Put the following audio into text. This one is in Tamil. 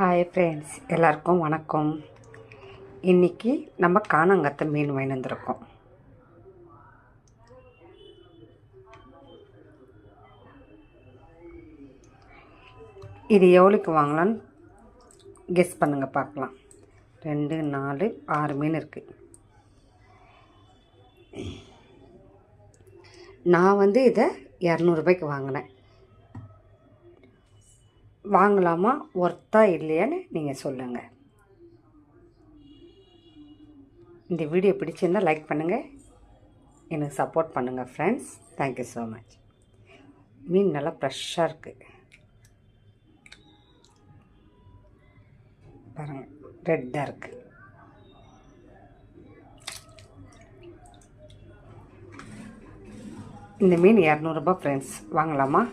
ஹாய் ஃப்ரெண்ட்ஸ், எல்லாருக்கும் வணக்கம். இன்றைக்கி நம்ம காணாங்கத்தை மீன் வாங்கி வந்திருக்கோம். இது எவ்வளோக்கு வாங்கலான்னு கெஸ் பண்ணுங்கள் பார்க்கலாம். 2, 4, 6 மீன் இருக்குது. நான் இதை 200 ரூபாய்க்கு வாங்கினேன். வாங்கலாமா, ஒர்த்தா இல்லையான்னு நீங்கள் சொல்லுங்கள். இந்த வீடியோ பிடிச்சிருந்தால் லைக் பண்ணுங்கள், எனக்கு சப்போர்ட் பண்ணுங்கள் ஃப்ரெண்ட்ஸ். Thank you so much. மீன் நல்லா ஃப்ரெஷ்ஷாக இருக்குது பாருங்கள், ரெட்டாக இருக்குது. இந்த மீன் 200 ரூபாய் ஃப்ரெண்ட்ஸ். வாங்கலாமா?